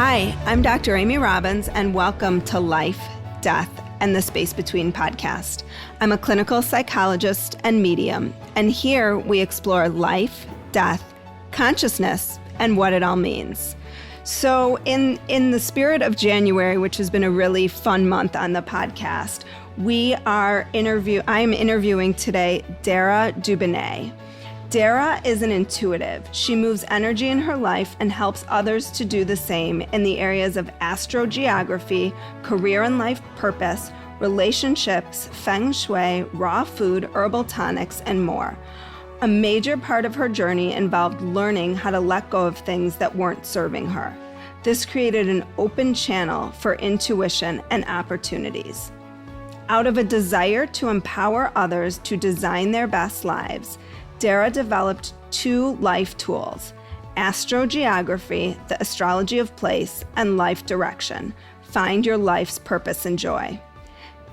Hi, I'm Dr. Amy Robbins, and welcome to Life, Death, and the Space Between podcast. I'm a clinical psychologist and medium, and here we explore life, death, consciousness, and what it all means. So in the spirit of January, which has been a really fun month on the podcast, I'm interviewing today Dara Dubinet. Dara is an intuitive. She moves energy in her life and helps others to do the same in the areas of astrogeography, career and life purpose, relationships, feng shui, raw food, herbal tonics, and more. A major part of her journey involved learning how to let go of things that weren't serving her. This created an open channel for intuition and opportunities. Out of a desire to empower others to design their best lives, Dara developed two life tools: AstroGeography, the astrology of place, and Life Direction, find your life's purpose and joy.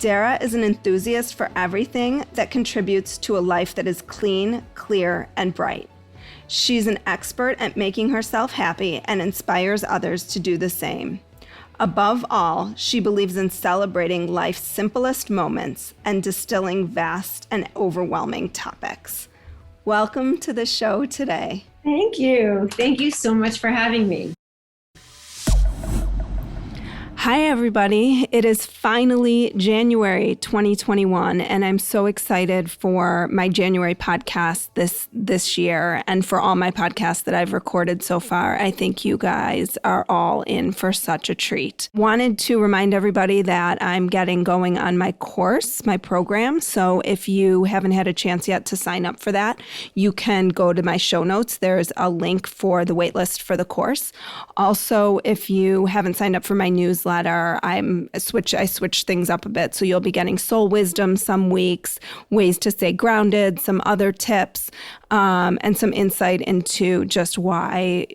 Dara is an enthusiast for everything that contributes to a life that is clean, clear, and bright. She's an expert at making herself happy and inspires others to do the same. Above all, she believes in celebrating life's simplest moments and distilling vast and overwhelming topics. Welcome to the show today. Thank you. Thank you so much for having me. Hi, everybody. It is finally January 2021, and I'm so excited for my January podcast this year and for all my podcasts that I've recorded so far. I think you guys are all in for such a treat. Wanted to remind everybody that I'm getting going on my course, my program. So if you haven't had a chance yet to sign up for that, you can go to my show notes. There's a link for the waitlist for the course. Also, if you haven't signed up for my newsletter, I switch things up a bit. So you'll be getting soul wisdom some weeks, ways to stay grounded, some other tips, and some insight into just why,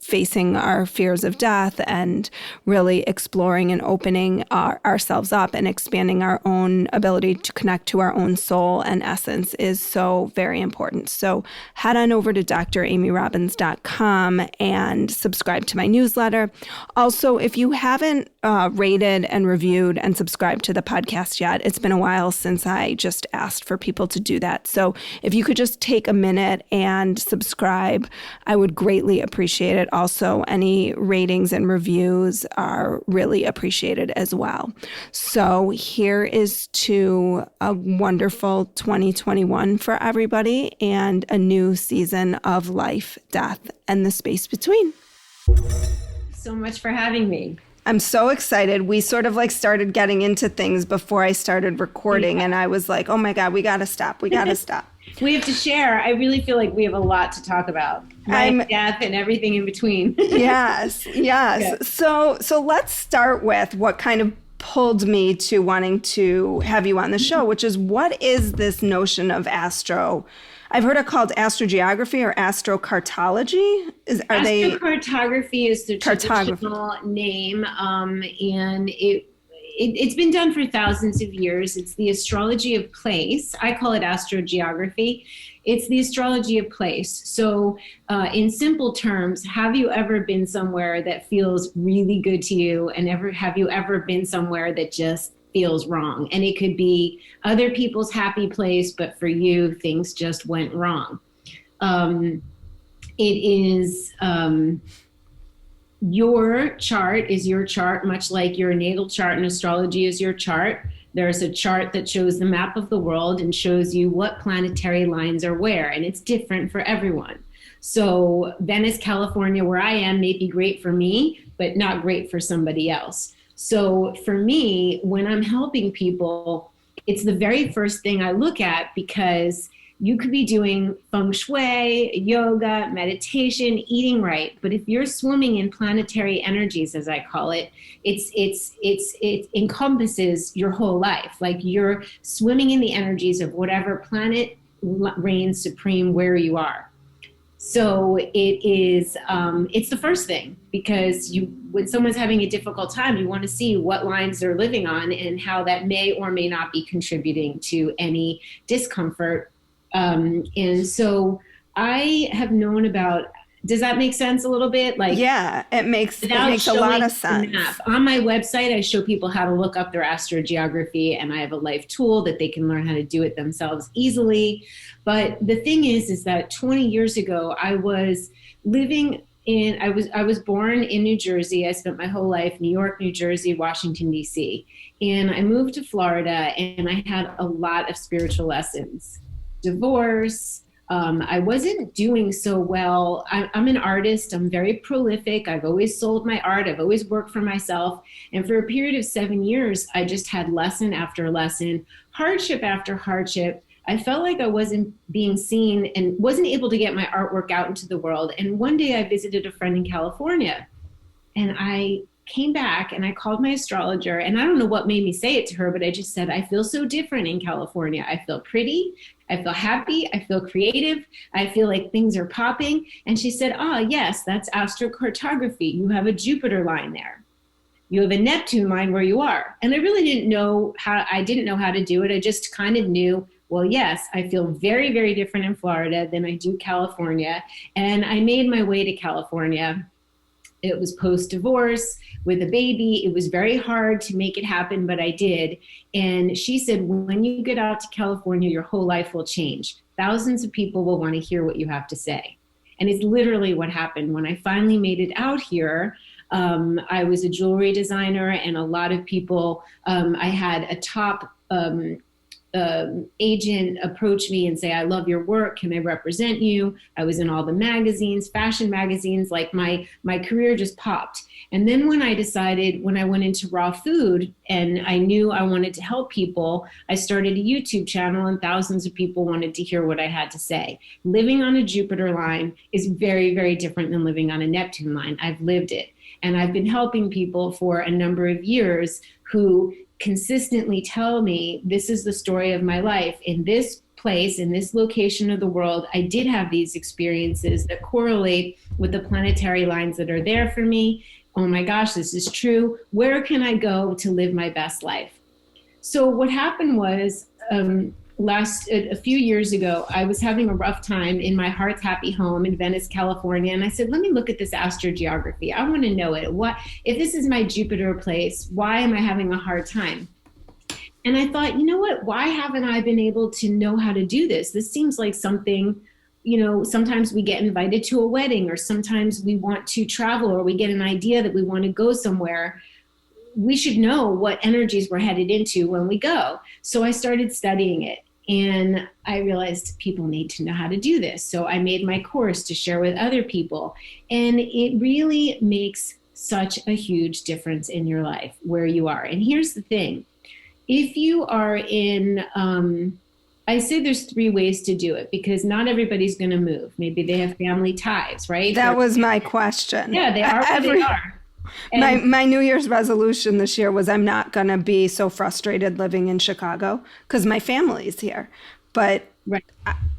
facing our fears of death and really exploring and opening ourselves up and expanding our own ability to connect to our own soul and essence is so very important. So head on over to dramyrobbins.com and subscribe to my newsletter. Also, if you haven't rated and reviewed and subscribed to the podcast yet, it's been a while since I just asked for people to do that. So if you could just take a minute and subscribe, I would greatly appreciate it. Also, any ratings and reviews are really appreciated as well. So here is to a wonderful 2021 for everybody and a new season of life, death, and the space between. So much for having me. I'm so excited. We sort of started getting into things before I started recording, and I was like, oh my God, we got to stop. We got to stop. We have to share. I really feel like we have a lot to talk about. Life, death, and everything in between. Yes. So let's start with what kind of pulled me to wanting to have you on the show, which is, what is this notion of astro? I've heard it called astrogeography or astrocartology. Astrocartography is the traditional name, and it's been done for thousands of years. It's the astrology of place. I call it astrogeography. It's the astrology of place. So in simple terms, have you ever been somewhere that feels really good to you, and have you ever been somewhere that just feels wrong? And it could be other people's happy place, but for you, things just went wrong. It is your chart is your chart, much like your natal chart in astrology is your chart. There's a chart that shows the map of the world and shows you what planetary lines are where, and it's different for everyone. So Venice, California, where I am, may be great for me, but not great for somebody else. So for me, when I'm helping people, it's the very first thing I look at, because you could be doing feng shui, yoga, meditation, eating right. But if you're swimming in planetary energies, as I call it, it encompasses your whole life. Like you're swimming in the energies of whatever planet reigns supreme where you are. So it's the first thing, because when someone's having a difficult time, you want to see what lines they're living on and how that may or may not be contributing to any discomfort. And so I have known about Does that make sense a little bit? Like, Yeah, it makes without a lot showing of the sense. map. On my website, I show people how to look up their astrogeography, and I have a life tool that they can learn how to do it themselves easily. But the thing is that 20 years ago, I was living in, I was born in New Jersey. I spent my whole life, New York, New Jersey, Washington, D.C. And I moved to Florida, and I had a lot of spiritual lessons, divorce. I wasn't doing so well. I'm an artist. I'm very prolific. I've always sold my art. I've always worked for myself. And for a period of 7 years, I just had lesson after lesson, hardship after hardship. I felt like I wasn't being seen and wasn't able to get my artwork out into the world. And one day I visited a friend in California, and I came back and I called my astrologer, and I don't know what made me say it to her, but I just said, I feel so different in California. I feel pretty. I feel happy. I feel creative. I feel like things are popping. And she said, yes, that's astrocartography. You have a Jupiter line there. You have a Neptune line where you are. And I really didn't know how to do it. I just kind of knew, well, yes, I feel very, very different in Florida than I do California. And I made my way to California. It was post-divorce with a baby. It was very hard to make it happen, but I did. And she said, when you get out to California, your whole life will change. Thousands of people will want to hear what you have to say. And it's literally what happened. When I finally made it out here, I was a jewelry designer, and a lot of people, I had a top agent approach me and say, I love your work. Can I represent you? I was in all the magazines, fashion magazines, like my career just popped. And then when I went into raw food and I knew I wanted to help people, I started a YouTube channel, and thousands of people wanted to hear what I had to say. Living on a Jupiter line is very, very different than living on a Neptune line. I've lived it. And I've been helping people for a number of years who consistently tell me, this is the story of my life. In this place, in this location of the world, I did have these experiences that correlate with the planetary lines that are there for me. Oh my gosh, this is true. Where can I go to live my best life? So what happened was, a few years ago, I was having a rough time in my heart's happy home in Venice, California. And I said, let me look at this astrogeography. I want to know it. What, if this is my Jupiter place, why am I having a hard time? And I thought, you know what, why haven't I been able to know how to do this? This seems like something, sometimes we get invited to a wedding, or sometimes we want to travel, or we get an idea that we want to go somewhere. We should know what energies we're headed into when we go. So I started studying it, and I realized people need to know how to do this. So I made my course to share with other people. And it really makes such a huge difference in your life where you are. And here's the thing. If you are in, I say there's 3 ways to do it, because not everybody's going to move. Maybe they have family ties, right? That was my question. Yeah, they are where they are. My New Year's resolution this year was, I'm not going to be so frustrated living in Chicago because my family's here. But right.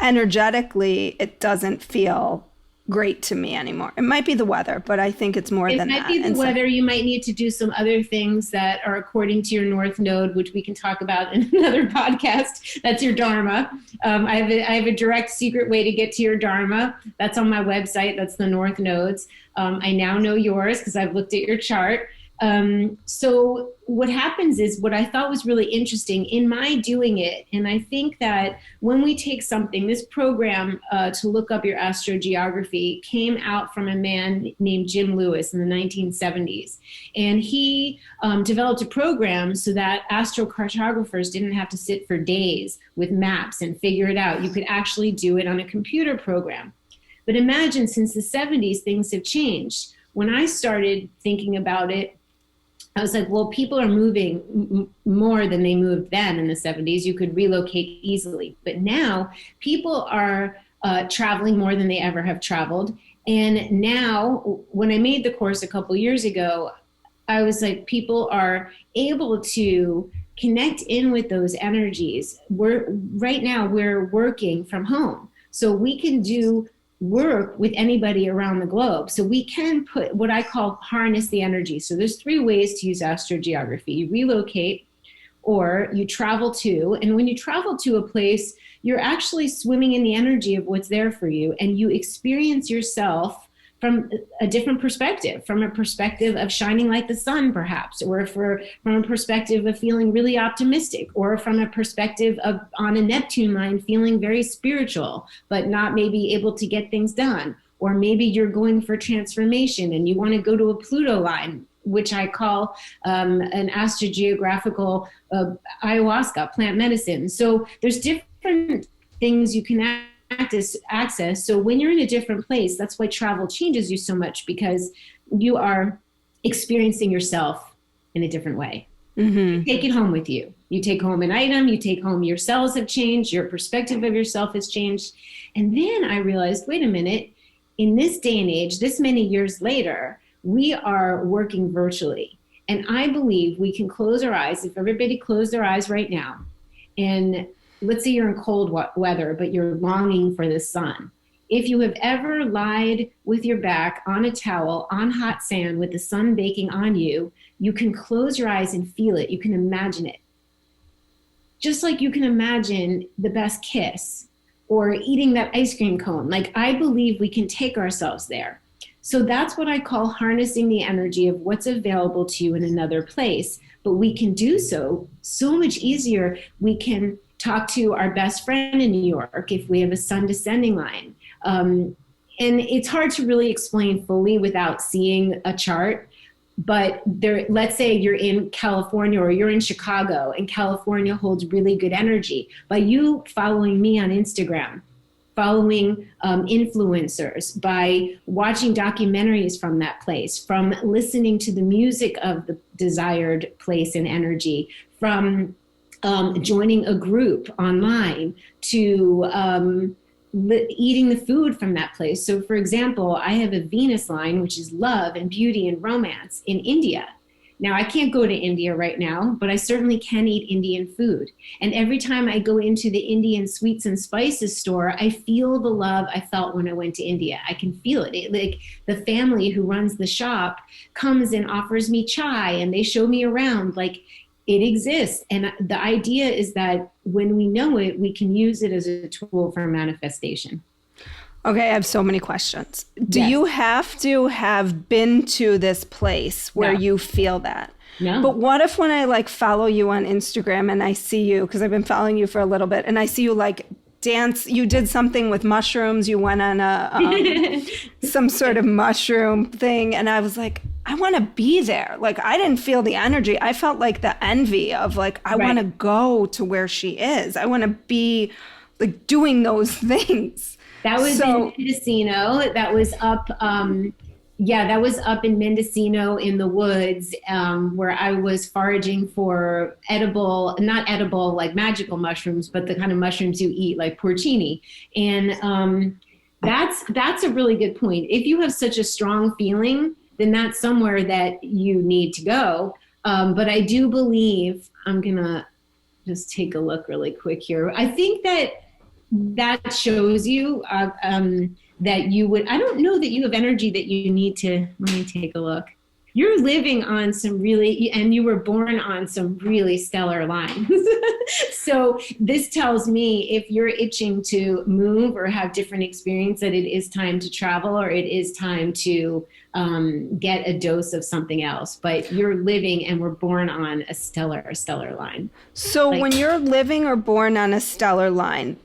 Energetically, it doesn't feel great to me anymore. It might be the weather, but I think it's more than that. It might be the weather. You might need to do some other things that are according to your North Node, which we can talk about in another podcast. That's your Dharma. I have a direct secret way to get to your Dharma. That's on my website. That's the North Nodes. I now know yours because I've looked at your chart. So what happens is, what I thought was really interesting in my doing it, and I think that when we take something, this program to look up your astrogeography came out from a man named Jim Lewis in the 1970s. And he developed a program so that astrocartographers didn't have to sit for days with maps and figure it out. You could actually do it on a computer program. But imagine, since the 70s, things have changed. When I started thinking about it, I was like, well, people are moving more than they moved then in the 70s. You could relocate easily. But now people are traveling more than they ever have traveled. And now, when I made the course a couple years ago, I was like, people are able to connect in with those energies. Right now, we're working from home. So we can do work with anybody around the globe. So we can put what I call harness the energy. So there's 3 ways to use astrogeography. You relocate, or you travel to, and when you travel to a place, you're actually swimming in the energy of what's there for you, and you experience yourself from a different perspective, from a perspective of shining like the sun, perhaps, or from a perspective of feeling really optimistic, or from a perspective of on a Neptune line feeling very spiritual, but not maybe able to get things done. Or maybe you're going for transformation and you want to go to a Pluto line, which I call an astrogeographical ayahuasca, plant medicine. So there's different things you can access. So when you're in a different place, that's why travel changes you so much, because you are experiencing yourself in a different way. Mm-hmm. You take it home with you. You take home an item, you take home your cells have changed, your perspective of yourself has changed. And then I realized, wait a minute, in this day and age, this many years later, we are working virtually. And I believe we can close our eyes. If everybody closed their eyes right now, and let's say you're in cold weather, but you're longing for the sun. If you have ever lied with your back on a towel on hot sand with the sun baking on you, you can close your eyes and feel it. You can imagine it. Just like you can imagine the best kiss or eating that ice cream cone. Like, I believe we can take ourselves there. So that's what I call harnessing the energy of what's available to you in another place. But we can do so much easier. We can talk to our best friend in New York if we have a sun descending line. And it's hard to really explain fully without seeing a chart. But there, let's say you're in California or you're in Chicago, and California holds really good energy. By you following me on Instagram, following influencers, by watching documentaries from that place, from listening to the music of the desired place and energy, from joining a group online, to eating the food from that place. So for example, I have a Venus line, which is love and beauty and romance, in India. Now, I can't go to India right now, but I certainly can eat Indian food. And every time I go into the Indian sweets and spices store, I feel the love I felt when I went to India. I can feel it. Like, the family who runs the shop comes and offers me chai, and they show me around. Like, it exists. And the idea is that when we know it, we can use it as a tool for manifestation. Okay, I have so many questions. Do you have to have been to this place where you feel that? No. But what if when I follow you on Instagram and I see you, because I've been following you for a little bit, and I see you dance, you did something with mushrooms, you went on a some sort of mushroom thing, and I was like, I want to be there. I didn't feel the energy. I felt like the envy of I want to go to where she is. I want to be doing those things. That was in Mendocino. That was up. That was up in Mendocino in the woods, where I was foraging for not edible, magical mushrooms, but the kind of mushrooms you eat, like porcini. And that's a really good point. If you have such a strong feeling, then that's somewhere that you need to go. But I do believe, I'm going to just take a look really quick here. I think that shows you that you would, I don't know that you have energy that you need to, let me take a look. You're living on some really, and you were born on some really stellar lines. So this tells me if you're itching to move or have different experience, that it is time to travel, or it is time to get a dose of something else. But you're living and were born on a stellar line. So when you're living or born on a stellar line,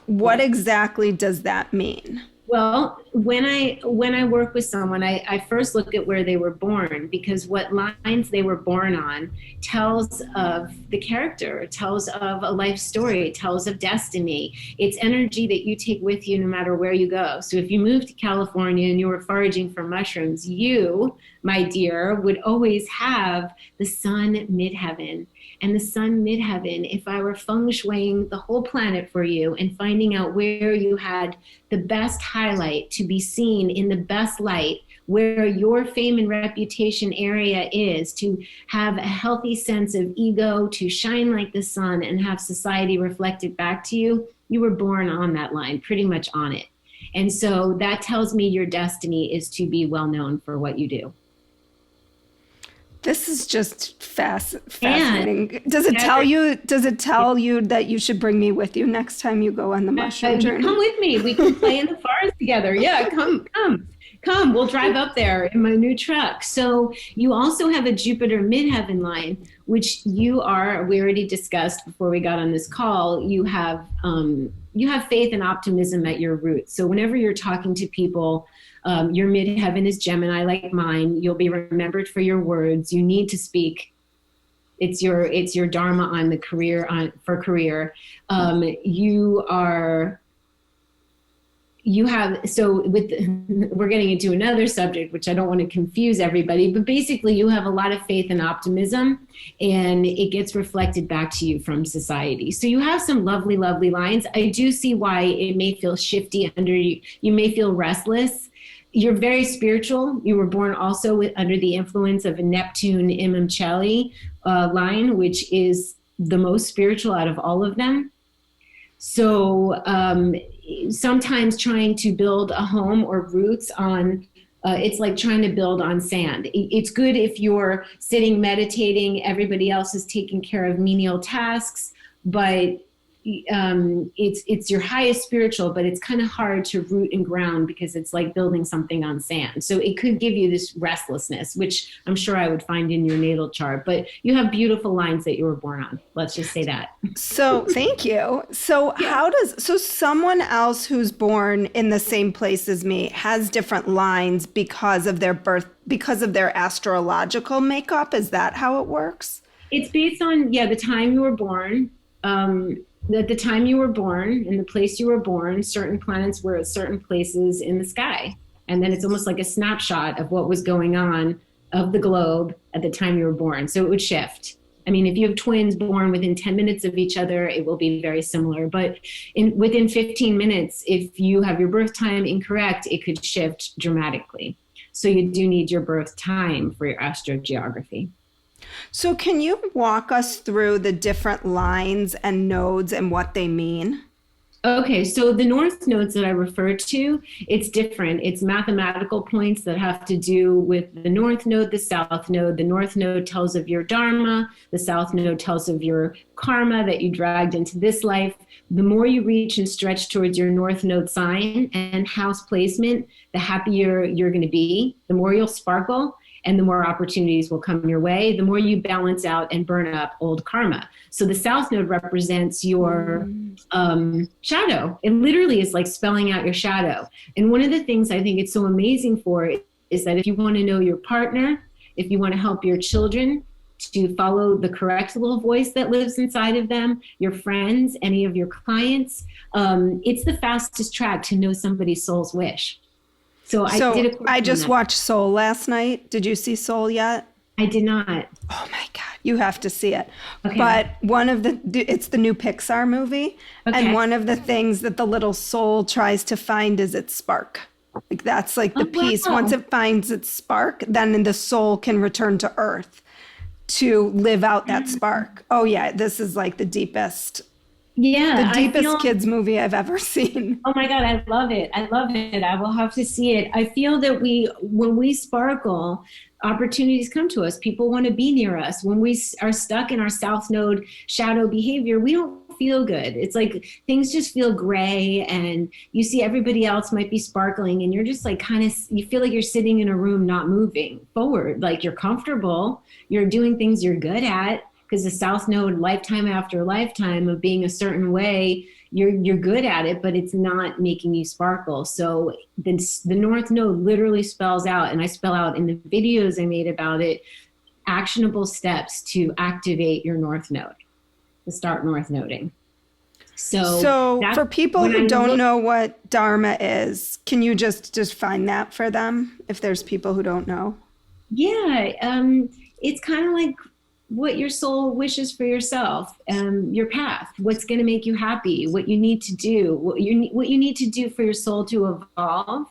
what exactly does that mean? Well, when I work with someone, I first look at where they were born, because what lines they were born on tells of the character, it tells of a life story, it tells of destiny. It's energy that you take with you no matter where you go. So if you moved to California and you were foraging for mushrooms, you, my dear, would always have the sun midheaven. And the sun midheaven, if I were feng shuiing the whole planet for you and finding out where you had the best highlight to be seen in the best light, where your fame and reputation area is, to have a healthy sense of ego, to shine like the sun and have society reflected back to you, you were born on that line, pretty much on it. And so that tells me your destiny is to be well known for what you do. This is just fascinating. Does it tell you that you should bring me with you next time you go on the mushroom journey? Come with me. We can play in the forest together. Yeah, come. Come, we'll drive up there in my new truck. So you also have a Jupiter midheaven line, which we already discussed before we got on this call. You have faith and optimism at your roots. So whenever you're talking to people, your midheaven is Gemini, like mine. You'll be remembered for your words. You need to speak. It's your dharma on the for career. We're getting into another subject, which I don't want to confuse everybody, but basically you have a lot of faith and optimism, and it gets reflected back to you from society. So you have some lovely, lovely lines. I do see why it may feel shifty under you. You may feel restless. You're very spiritual. You were born also under the influence of a Neptune Imamcheli line, which is the most spiritual out of all of them. So sometimes trying to build a home or roots on, it's like trying to build on sand. It's good if you're sitting meditating, everybody else is taking care of menial tasks, but it's your highest spiritual, but it's kind of hard to root and ground because it's like building something on sand. So it could give you this restlessness, which I'm sure I would find in your natal chart, but you have beautiful lines that you were born on. Let's just say that. So thank you. So someone else who's born in the same place as me has different lines because of their birth, because of their astrological makeup. Is that how it works? It's based on, the time you were born. At the time you were born, in the place you were born, certain planets were at certain places in the sky. And then it's almost like a snapshot of what was going on of the globe at the time you were born. So it would shift. I mean, if you have twins born within 10 minutes of each other, it will be very similar. But within 15 minutes, if you have your birth time incorrect, it could shift dramatically. So you do need your birth time for your astrogeography. So can you walk us through the different lines and nodes and what they mean? Okay, so the north nodes that I referred to, it's different. It's mathematical points that have to do with the north node, the south node. The north node tells of your dharma. The south node tells of your karma that you dragged into this life. The more you reach and stretch towards your north node sign and house placement, the happier you're going to be, the more you'll sparkle, and the more opportunities will come your way, the more you balance out and burn up old karma. So the south node represents your shadow. It literally is like spelling out your shadow. And one of the things I think it's so amazing for is that if you want to know your partner, if you want to help your children to follow the correct little voice that lives inside of them, your friends, any of your clients, it's the fastest track to know somebody's soul's wish. So I just watched Soul last night. Did you see Soul yet? I did not. Oh my God, you have to see it. Okay. But it's the new Pixar movie. Okay. And one of the things that the little soul tries to find is its spark. Like that's like the piece. Wow. Once it finds its spark, then the soul can return to Earth to live out that spark. Oh yeah, this is like the deepest kids movie I've ever seen. Oh my God, I love it. I love it. I will have to see it. I feel that when we sparkle, opportunities come to us. People want to be near us. When we are stuck in our south node shadow behavior, we don't feel good. It's like things just feel gray, and you see everybody else might be sparkling, and you're just like you feel like you're sitting in a room not moving forward. Like you're comfortable, you're doing things you're good at, because the south node, lifetime after lifetime of being a certain way, you're good at it, but it's not making you sparkle. So the north node literally spells out, and I spell out in the videos I made about it, actionable steps to activate your north node, to start north noding. So for people who don't know what dharma is, can you just find that for them if there's people who don't know? Yeah, it's kind of like what your soul wishes for yourself, your path, what's going to make you happy, what you need to do, what you need to do for your soul to evolve.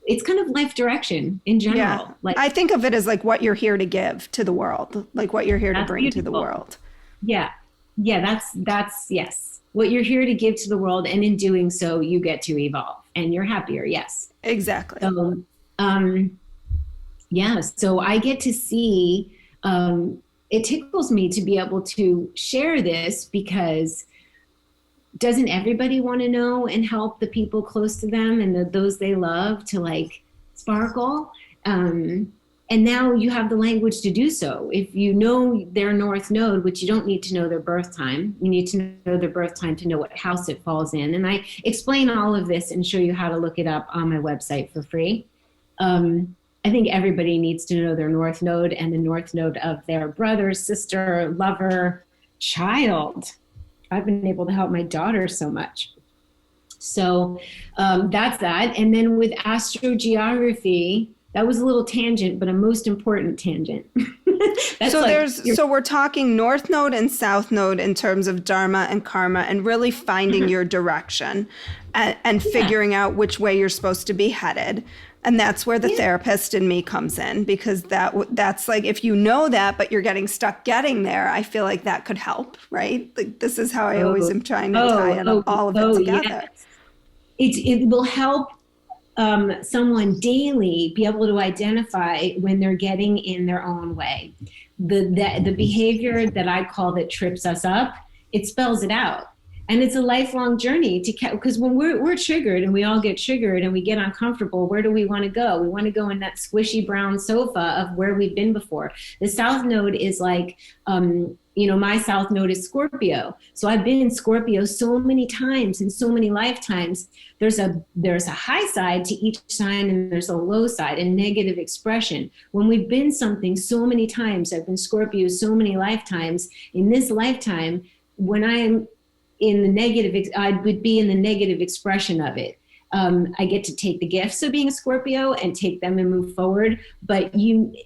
It's kind of life direction in general. Yeah. Like, I think of it as like what you're here to give to the world, like what you're here to bring to the world. Yeah. Yeah. That's yes. What you're here to give to the world. And in doing so, you get to evolve and you're happier. Yes. Exactly. So, so I get to see, it tickles me to be able to share this, because doesn't everybody want to know and help the people close to them and those they love to like sparkle. And now you have the language to do so. If you know their north node, which you don't need to know their birth time, you need to know their birth time to know what house it falls in. And I explain all of this and show you how to look it up on my website for free. I think everybody needs to know their north node and the north node of their brother, sister, lover, child. I've been able to help my daughter so much. So that's that. And then with astrogeography, that was a little tangent, but a most important tangent. So we're talking north node and south node in terms of dharma and karma, and really finding your direction and figuring out which way you're supposed to be headed. And that's where the therapist in me comes in, because that's like, if you know that, but you're getting stuck getting there, I feel like that could help, right? Like, this is how I always am trying to tie all of it together. Yes. It will help someone daily be able to identify when they're getting in their own way. The behavior that I call that trips us up, it spells it out. And it's a lifelong journey because when we're triggered, and we all get triggered and we get uncomfortable, where do we want to go? We want to go in that squishy brown sofa of where we've been before. The south node is like, my south node is Scorpio. So I've been in Scorpio so many times in so many lifetimes. There's a high side to each sign, and there's a low side, a negative expression. When we've been something so many times, I've been Scorpio so many lifetimes. In this lifetime, when I'm in the negative, I would be in the negative expression of it. I get to take the gifts of being a Scorpio and take them and move forward. But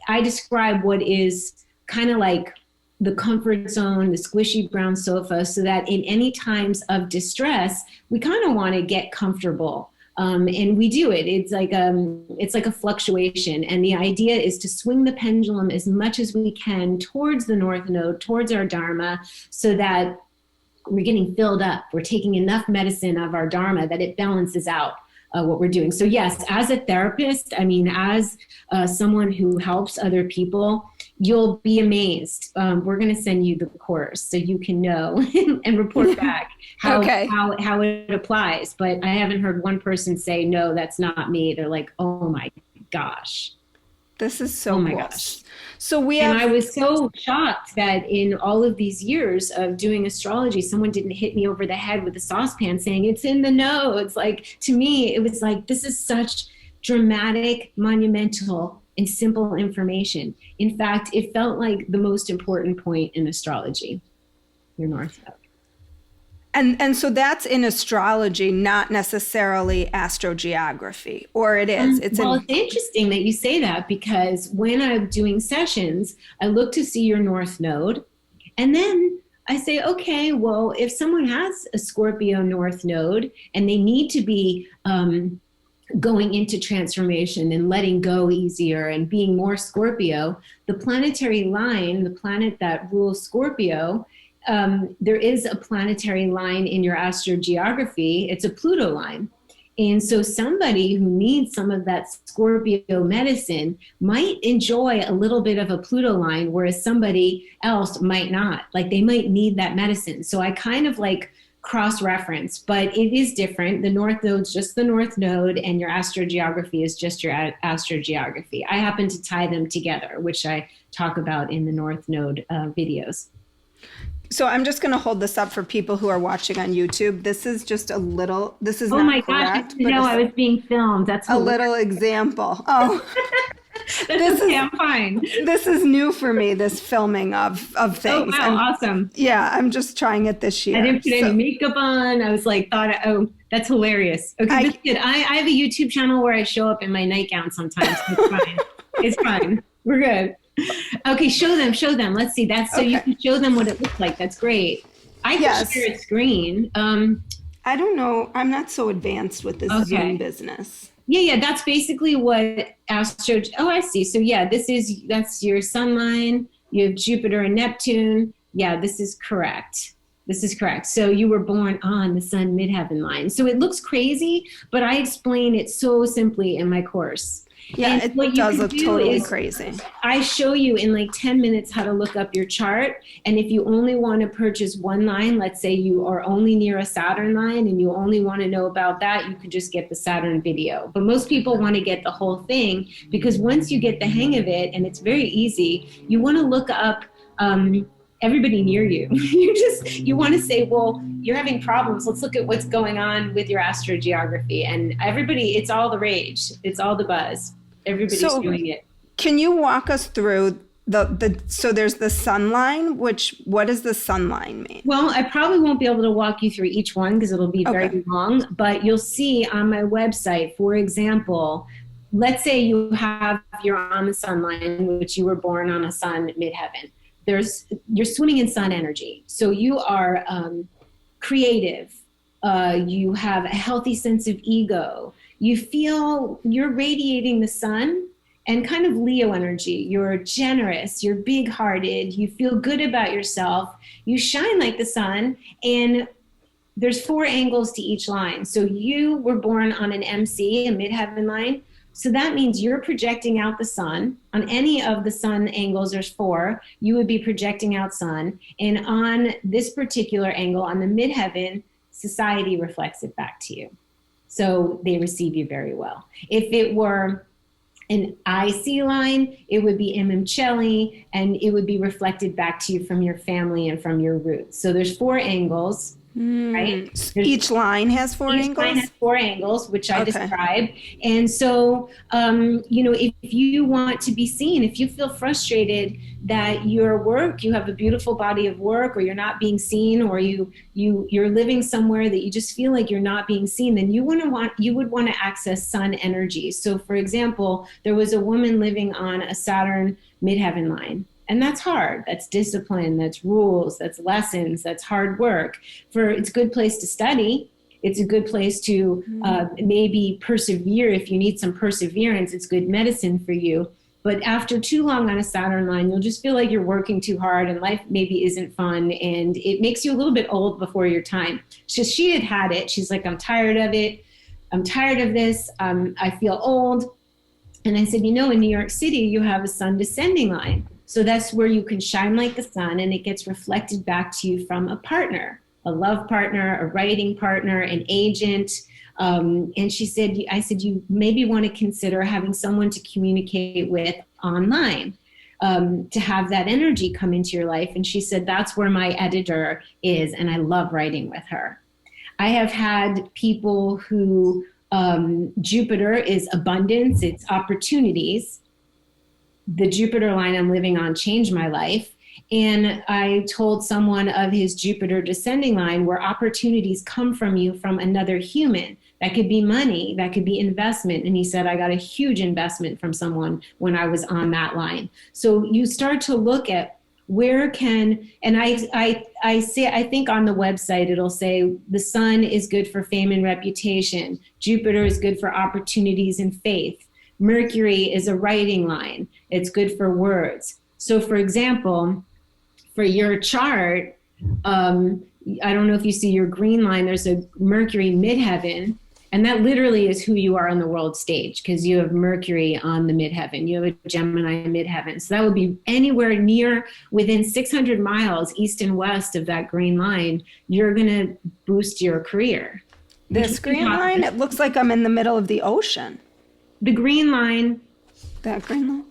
I describe what is kind of like the comfort zone, the squishy brown sofa, so that in any times of distress, we kind of want to get comfortable. And we do it. It's like a fluctuation. And the idea is to swing the pendulum as much as we can towards the north node, towards our dharma, so that we're getting filled up. We're taking enough medicine of our dharma that it balances out what we're doing. So yes, as a therapist, as someone who helps other people, you'll be amazed. We're going to send you the course so you can know and report back how it applies. But I haven't heard one person say, no, that's not me. They're like, oh my gosh. This is so cool. Oh my gosh. So I was so shocked that in all of these years of doing astrology, someone didn't hit me over the head with a saucepan saying it's in the nodes. Like, to me, it was like, this is such dramatic, monumental, and simple information. In fact, it felt like the most important point in astrology, your north node. And so that's in astrology, not necessarily astrogeography, or it is. It's interesting that you say that, because when I'm doing sessions, I look to see your north node, and then I say, okay, well, if someone has a Scorpio north node and they need to be going into transformation and letting go easier and being more Scorpio, the planetary line, the planet that rules Scorpio, there is a planetary line in your astrogeography. It's a Pluto line. And so somebody who needs some of that Scorpio medicine might enjoy a little bit of a Pluto line, whereas somebody else might not. Like, they might need that medicine. So I kind of like cross-reference, but it is different. The north node's just the north node, and your astrogeography is just your astrogeography. I happen to tie them together, which I talk about in the north node videos. So I'm just going to hold this up for people who are watching on YouTube. This is just a little, this is not correct. Oh my gosh, no, I was being filmed. That's a little example. Oh, I'm fine. This is new for me, this filming of things. Oh, wow, awesome. Yeah, I'm just trying it this year. I didn't put any makeup on. I was like, that's hilarious. Okay, that's good. I have a YouTube channel where I show up in my nightgown sometimes. It's fine. It's fine. We're good. Okay, show them. Let's see. That's so you can show them what it looks like. That's great. I can share a screen. I don't know. I'm not so advanced with this Zoom business. Yeah. That's basically what astro. Oh, I see. So yeah, that's your sun line. You have Jupiter and Neptune. Yeah, this is correct. So you were born on the sun midheaven line. So it looks crazy, but I explain it so simply in my course. Yeah, And what it you does can look do totally is crazy. I show you in like 10 minutes how to look up your chart. And if you only want to purchase one line, let's say you are only near a Saturn line and you only want to know about that, you could just get the Saturn video. But most people want to get the whole thing, because once you get the hang of it, and it's very easy, you want to look up everybody near you. You want to say, well, you're having problems. Let's look at what's going on with your astrogeography. And everybody, it's all the rage. It's all the buzz. Everybody's doing it. Can you walk us through so there's the sun line, what does the sun line mean? Well, I probably won't be able to walk you through each one because it'll be very long, but you'll see on my website, for example, let's say you're on the sun line, which you were born on a sun midheaven. You're swimming in sun energy. So you are creative. You have a healthy sense of ego. You feel you're radiating the sun and kind of Leo energy. You're generous, you're big-hearted, you feel good about yourself, you shine like the sun, and there's 4 angles to each line. So you were born on an MC, a midheaven line. So that means you're projecting out the sun. On any of the sun angles, there's 4, you would be projecting out sun. And on this particular angle, on the midheaven, society reflects it back to you. So they receive you very well. If it were an IC line, it would be Imamcelli, and it would be reflected back to you from your family and from your roots. So there's 4 angles, right? Each line has 4 angles? Each line has 4 angles, which I described. And so, if you want to be seen, if you feel frustrated that your work, you have a beautiful body of work, or you're not being seen, or you're living somewhere that you just feel like you're not being seen, then you would want to access sun energy. So for example, there was a woman living on a Saturn midheaven line. And that's hard. That's discipline, that's rules, that's lessons, that's hard work. It's a good place to study. It's a good place to maybe persevere. If you need some perseverance, it's good medicine for you. But after too long on a Saturn line, you'll just feel like you're working too hard and life maybe isn't fun, and it makes you a little bit old before your time. So she had it. She's like, I'm tired of it. I'm tired of this. I feel old. And I said, in New York City, you have a sun descending line. So that's where you can shine like the sun, and it gets reflected back to you from a partner, a love partner, a writing partner, an agent. And I said, you maybe want to consider having someone to communicate with online, to have that energy come into your life. And she said, that's where my editor is, and I love writing with her. I have had people who, Jupiter is abundance, it's opportunities. The Jupiter line I'm living on changed my life. And I told someone of his Jupiter descending line, where opportunities come from you from another human. That could be money, that could be investment. And he said, I got a huge investment from someone when I was on that line. So you start to look at and I think on the website, it'll say the sun is good for fame and reputation. Jupiter is good for opportunities and faith. Mercury is a writing line. It's good for words. So for example, for your chart, I don't know if you see your green line, there's a Mercury midheaven, and that literally is who you are on the world stage, because you have Mercury on the midheaven. You have a Gemini midheaven. So that would be anywhere near within 600 miles east and west of that green line, you're going to boost your career. This green line, it looks like I'm in the middle of the ocean. The green line. That green line?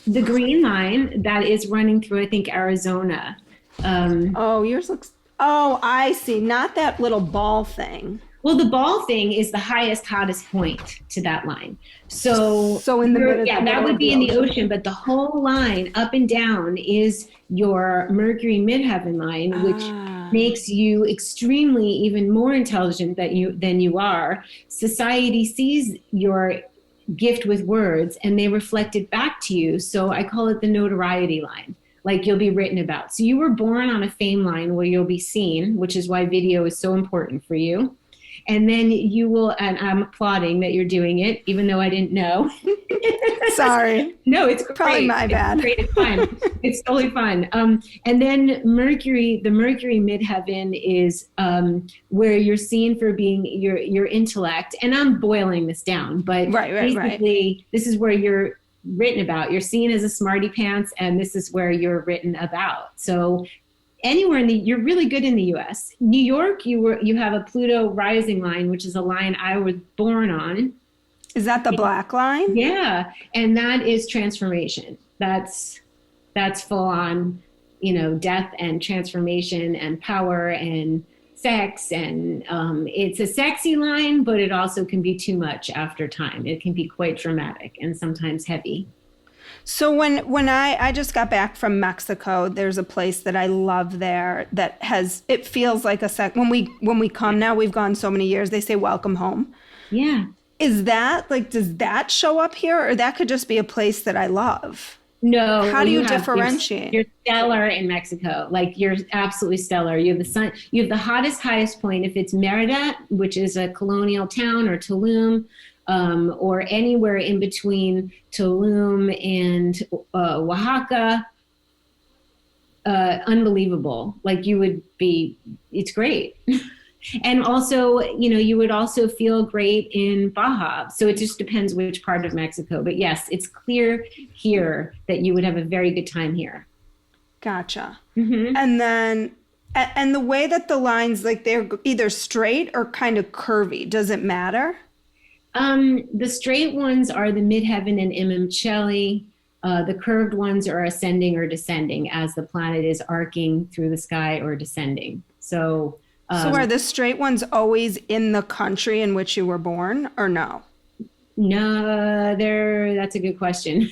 The green line that is running through, I think, Arizona. Yours looks, I see. Not that little ball thing. Well, the ball thing is the hottest point to that line. So in the middle, that would be in the ocean, but the whole line up and down is your Mercury midheaven line, which makes you extremely even more intelligent than you are. Society sees your gift with words and they reflect it back to you. So I call it the notoriety line, like you'll be written about. So you were born on a fame line where you'll be seen, which is why video is so important for you. And then you will, and I'm applauding that you're doing it, even though I didn't know. Sorry. No, it's great. Probably my bad. It's great. It's fine. It's totally fine. And then Mercury, the Mercury midheaven is where you're seen for being your intellect. And I'm boiling this down, but basically this is where you're written about. You're seen as a smarty pants, and this is where you're written about. So anywhere you're really good in the U.S. New York, you have a Pluto rising line, which is a line I was born on. Is that the black line? Yeah, and that is transformation. That's full on, death and transformation and power and sex, and it's a sexy line, but it also can be too much after time. It can be quite dramatic and sometimes heavy. So when I just got back from Mexico, there's a place that I love there that it feels like when we come now, we've gone so many years, they say welcome home. Yeah. Is that does that show up here, or that could just be a place that I love? No. How do you differentiate? You're stellar in Mexico. Like, you're absolutely stellar. You have the sun. You have the highest point. If it's Merida, which is a colonial town, or Tulum, or anywhere in between Tulum and Oaxaca, unbelievable. Like, it's great. And also, you would also feel great in Baja. So it just depends which part of Mexico. But yes, it's clear here that you would have a very good time here. Gotcha. Mm-hmm. And then, and the way that the lines, like, they're either straight or kind of curvy, does it matter? The straight ones are the midheaven and Imamcelli. The curved ones are ascending or descending as the planet is arcing through the sky or descending. So are the straight ones always in the country in which you were born, or no? No, that's a good question.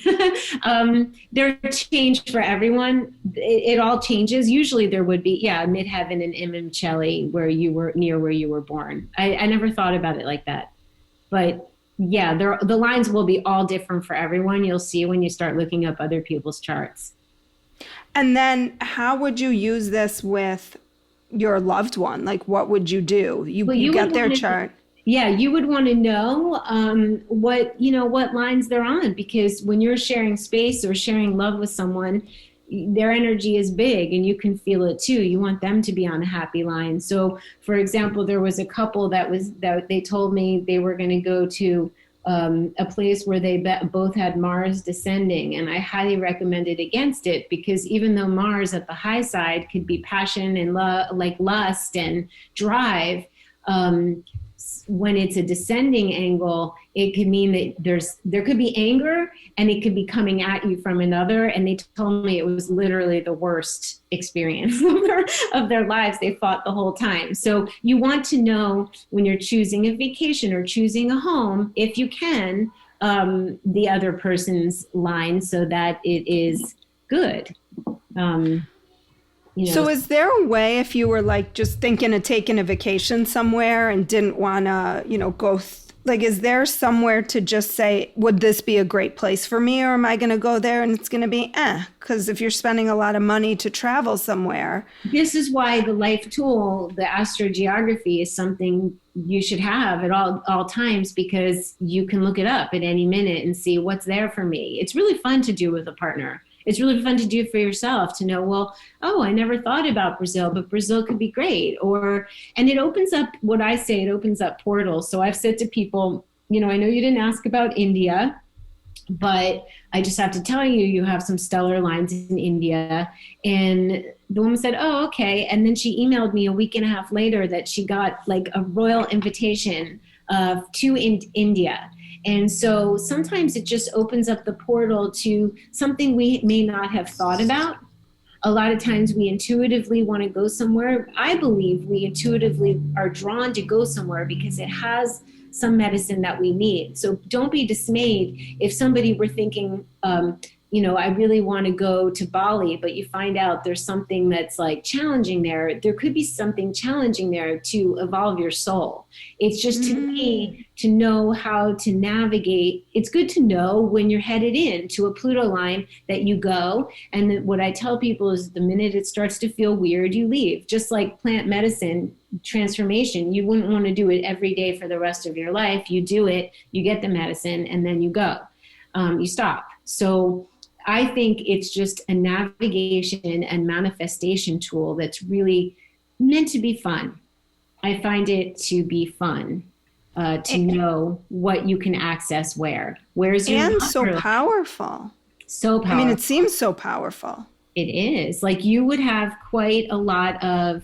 They're changed for everyone. It all changes. Usually there would be, midheaven and Imamcelli where you were born. I never thought about it like that. But yeah, the lines will be all different for everyone. You'll see when you start looking up other people's charts. And then how would you use this with your loved one? Like, what would you do? You get their chart. Yeah, you would want to know what lines they're on, because when you're sharing space or sharing love with someone, their energy is big and you can feel it too. You want them to be on a happy line. So, for example, there was a couple that they told me they were going to go to a place where they both had Mars descending, and I highly recommended against it, because even though Mars at the high side could be passion and like lust and drive, when it's a descending angle, it could mean that there could be anger, and it could be coming at you from another. And they told me it was literally the worst experience of their lives. They fought the whole time. So you want to know when you're choosing a vacation or choosing a home, if you can, the other person's line so that it is good. So is there a way, if you were like just thinking of taking a vacation somewhere and didn't want to, go, is there somewhere to just say, would this be a great place for me, or am I going to go there and it's going to be because if you're spending a lot of money to travel somewhere. This is why the life tool, the AstroGeography, is something you should have at all times, because you can look it up at any minute and see what's there for me. It's really fun to do with a partner. It's really fun to do for yourself, to know, I never thought about Brazil, but Brazil could be great. And it opens up, what I say, it opens up portals. So I've said to people, I know you didn't ask about India, but I just have to tell you, you have some stellar lines in India. And the woman said, oh, okay. And then she emailed me a week and a half later that she got like a royal invitation to India. And so sometimes it just opens up the portal to something we may not have thought about. A lot of times we intuitively want to go somewhere. I believe we intuitively are drawn to go somewhere because it has some medicine that we need. So don't be dismayed if somebody were thinking I really want to go to Bali, but you find out there's something that's like challenging there. There could be something challenging there to evolve your soul. It's just to me to know how to navigate. It's good to know when you're headed in to a Pluto line that you go. And that what I tell people is the minute it starts to feel weird, you leave. Just like plant medicine transformation, you wouldn't want to do it every day for the rest of your life. You do it, you get the medicine, and then you go. You stop. So I think it's just a navigation and manifestation tool that's really meant to be fun. I find it to be fun to know what you can access where. Where's your and so powerful. So powerful. I mean, it seems so powerful. It is. Like you would have quite a lot of,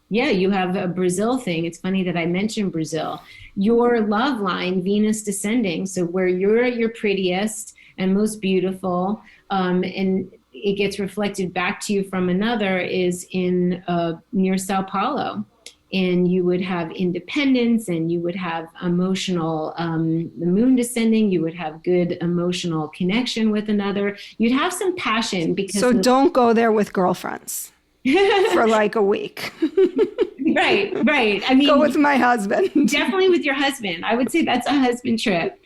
you have a Brazil thing. It's funny that I mentioned Brazil. Your love line, Venus descending, so where you're at your prettiest and most beautiful, and it gets reflected back to you from another, is in near Sao Paulo. And you would have independence, and you would have emotional, the moon descending, you would have good emotional connection with another. You'd have some passion because... So don't go there with girlfriends for like a week. Right. I mean, go with my husband. Definitely with your husband. I would say that's a husband trip.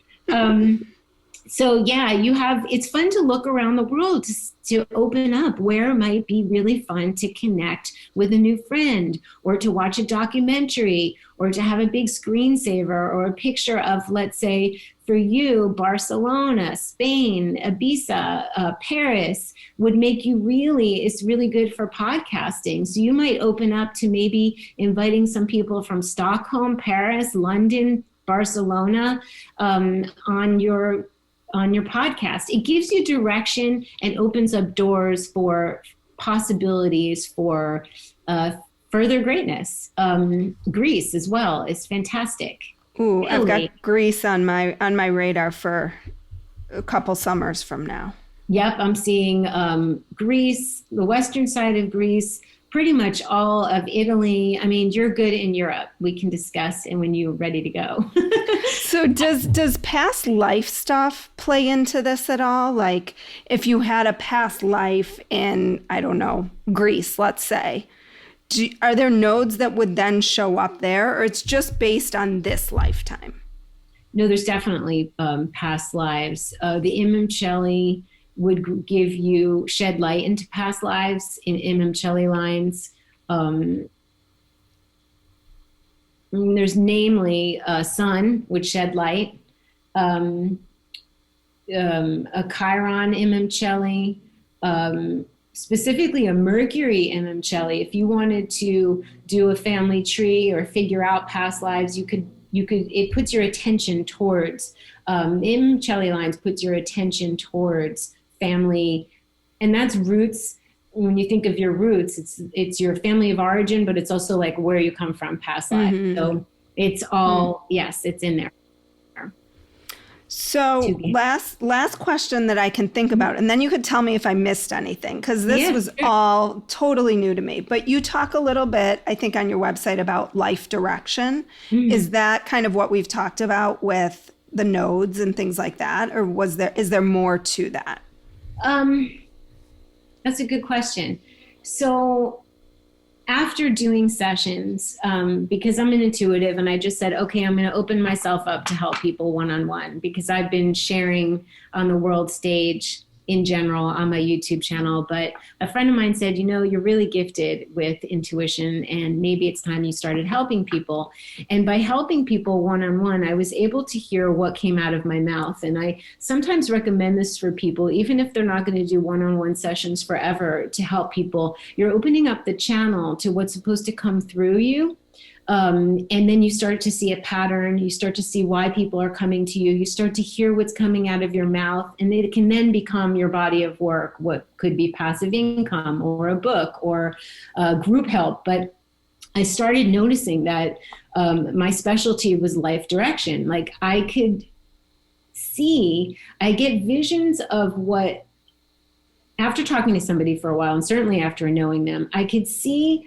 So yeah, it's fun to look around the world to open up where it might be really fun to connect with a new friend, or to watch a documentary, or to have a big screensaver or a picture of, let's say for you, Barcelona, Spain, Ibiza, Paris would make you it's really good for podcasting. So you might open up to maybe inviting some people from Stockholm, Paris, London, Barcelona, on your podcast. It gives you direction and opens up doors for possibilities for further greatness. Greece as well is fantastic. Ooh, I've got Greece on my radar for a couple summers from now. Yep, I'm seeing Greece, the western side of Greece, pretty much all of Italy. I mean, you're good in Europe. We can discuss and when you're ready to go. So does past life stuff play into this at all? Like if you had a past life in, I don't know, Greece, let's say, are there nodes that would then show up there, or it's just based on this lifetime? No, there's definitely past lives. The Imamcheli would shed light into past lives in Imamcheli lines. There's namely a sun would shed light, a Chiron Imamcheli, specifically a Mercury Imamcheli. If you wanted to do a family tree or figure out past lives, you could. It puts your attention towards Imamcheli lines. Puts your attention towards family, and that's roots. When you think of your roots, it's your family of origin, but it's also like where you come from, past life. Mm-hmm. So it's all yes, it's in there. So last question that I can think about, and then you could tell me if I missed anything, because this was all totally new to me. But you talk a little bit, I think, on your website about life direction. Mm-hmm. Is that kind of what we've talked about with the nodes and things like that, or is there more to that? That's a good question. So after doing sessions, because I'm an intuitive and I just said, okay, I'm going to open myself up to help people one-on-one, because I've been sharing on the world stage in general on my YouTube channel. But a friend of mine said, you're really gifted with intuition, and maybe it's time you started helping people. And by helping people one-on-one, I was able to hear what came out of my mouth. And I sometimes recommend this for people, even if they're not going to do one-on-one sessions forever, to help people. You're opening up the channel to what's supposed to come through you. And then you start to see a pattern. You start to see why people are coming to you. You start to hear what's coming out of your mouth, and it can then become your body of work, what could be passive income or a book or group help. But I started noticing that my specialty was life direction. Like I get visions of what, after talking to somebody for a while, and certainly after knowing them, I could see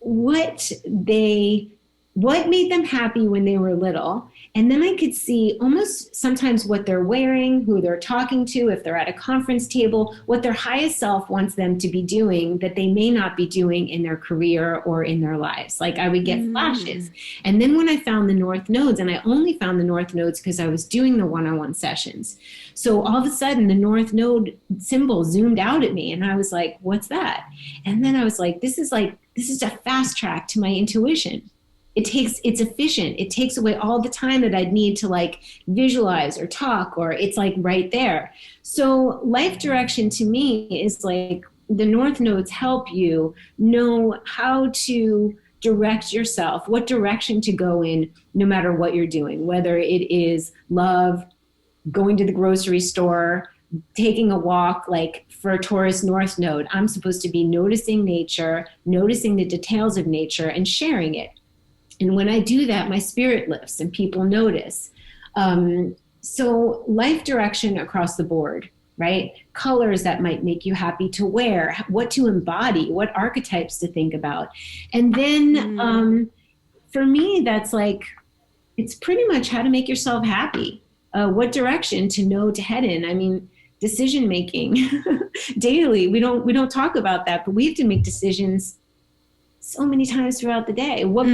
what they what made them happy when they were little. And then I could see almost sometimes what they're wearing, who they're talking to, if they're at a conference table, what their highest self wants them to be doing that they may not be doing in their career or in their lives. Like I would get flashes. And then when I found the North Nodes, and I only found the North Nodes because I was doing the one-on-one sessions. So all of a sudden the North Node symbol zoomed out at me and I was like, what's that? And then I was like, this is a fast track to my intuition. It's efficient. It takes away all the time that I'd need to like visualize or talk, or it's like right there. So life direction to me is like the North Nodes help you know how to direct yourself, what direction to go in, no matter what you're doing, whether it is love, going to the grocery store, taking a walk. Like for a Taurus North Node, I'm supposed to be noticing nature, noticing the details of nature and sharing it. And when I do that, my spirit lifts and people notice. So life direction across the board, right? Colors that might make you happy to wear, what to embody, what archetypes to think about. And then for me, that's like, it's pretty much how to make yourself happy. What direction to know to head in. I mean, decision making daily. We don't talk about that, but we have to make decisions so many times throughout the day. What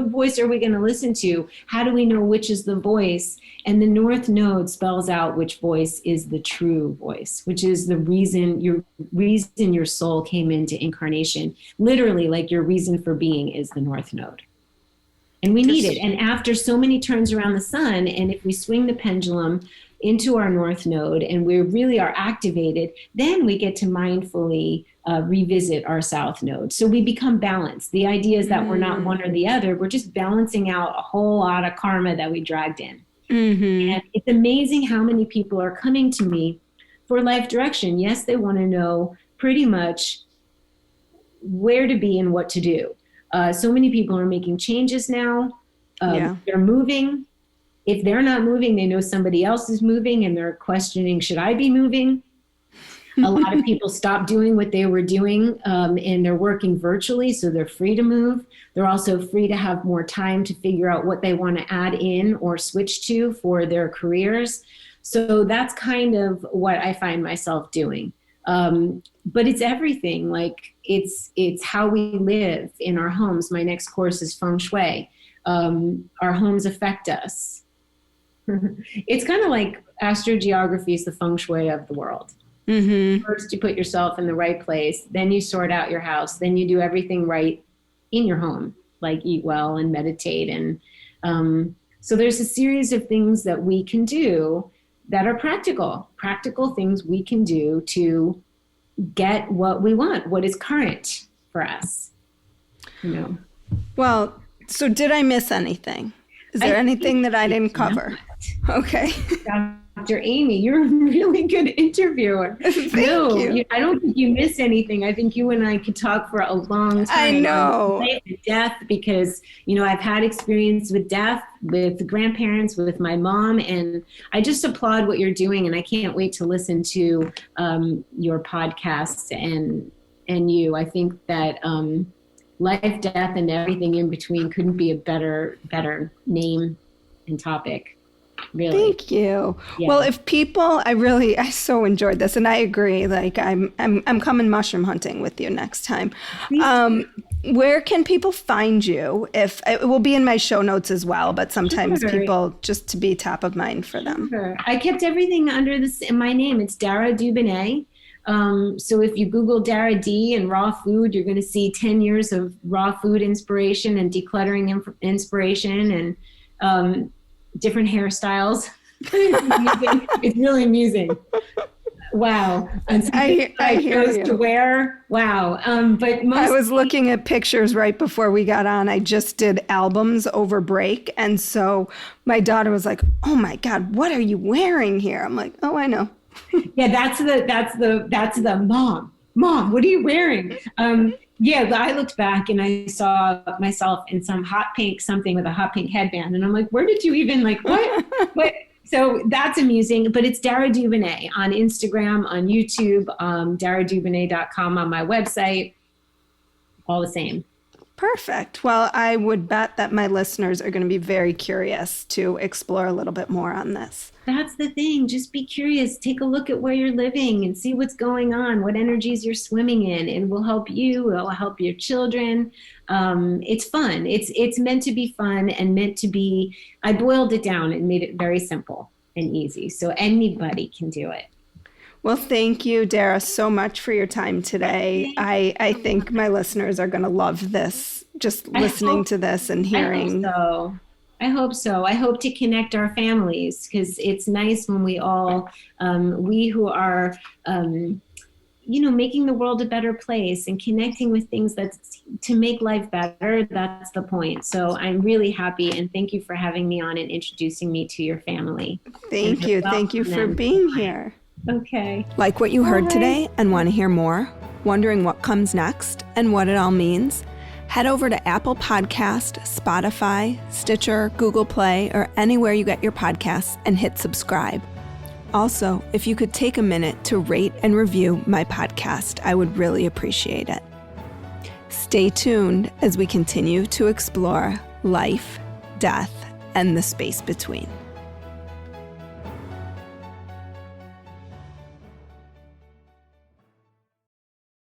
voice are we going to listen to? How do we know which is the voice? And the North Node spells out which voice is the true voice, which is the reason your soul came into incarnation. Literally, like your reason for being is the North Node. And we need it. And after so many turns around the sun, and if we swing the pendulum into our North Node and we really are activated, then we get to mindfully revisit our South Node. So we become balanced. The idea is that we're not one or the other. We're just balancing out a whole lot of karma that we dragged in. And it's amazing how many people are coming to me for life direction. Yes, they want to know pretty much where to be and what to do. So many people are making changes now. They're moving. If they're not moving, they know somebody else is moving and they're questioning, should I be moving? A lot of people stop doing what they were doing and they're working virtually, so they're free to move. They're also free to have more time to figure out what they want to add in or switch to for their careers. So that's kind of what I find myself doing. But it's everything. Like it's how we live in our homes. My next course is feng shui. Our homes affect us. It's kind of like astrogeography is the feng shui of the world. First, you put yourself in the right place. Then you sort out your house. Then you do everything right in your home, like eat well and meditate. And so there's a series of things that we can do that are practical things we can do to get what we want, what is current for us. Well, so did I miss anything? Is there anything that I didn't cover? Okay. Dr. Amy, you're a really good interviewer. Thank you. I don't think you missed anything. I think you and I could talk for a long time. I know. On life and death, because, I've had experience with death, with grandparents, with my mom, and I just applaud what you're doing, and I can't wait to listen to your podcast and you. I think that life, death, and everything in between couldn't be a better name and topic. Really. Thank you. Yeah. Well, if people, I so enjoyed this, and I agree. Like, I'm coming mushroom hunting with you next time. Where can people find you? If it will be in my show notes as well, but sometimes people just to be top of mind for them. I kept everything under my name. It's Dara Dubinet. So if you Google Dara D and raw food, you're going to see 10 years of raw food inspiration and decluttering inspiration and different hairstyles. It's really amusing. Wow. And I chose to wear. Wow. But I was looking at pictures right before we got on. I just did albums over break. And so my daughter was like, oh my God, what are you wearing here? I'm like, oh, I know. Yeah, that's the mom, what are you wearing? I looked back and I saw myself in some hot pink something with a hot pink headband. And I'm like, where did you even what? So that's amusing, but it's Dara Dubinet on Instagram, on YouTube, daradubinet.com on my website, all the same. Perfect. Well, I would bet that my listeners are going to be very curious to explore a little bit more on this. That's the thing. Just be curious. Take a look at where you're living and see what's going on, what energies you're swimming in. It will help you. It will help your children. It's fun. It's meant to be fun and meant to be. I boiled it down and made it very simple and easy, so anybody can do it. Well, thank you, Dara, so much for your time today. I think my listeners are going to love this, just listening to this and hearing. I hope so. I hope to connect our families, because it's nice when we all, we who are, making the world a better place and connecting with things that's to make life better. That's the point. So I'm really happy, and thank you for having me on and introducing me to your family. Thank you. Thank you for being here. Okay. Like what you heard today and want to hear more? Wondering what comes next and what it all means? Head over to Apple Podcast, Spotify, Stitcher, Google Play, or anywhere you get your podcasts and hit subscribe. Also, if you could take a minute to rate and review my podcast, I would really appreciate it. Stay tuned as we continue to explore life, death, and the space between.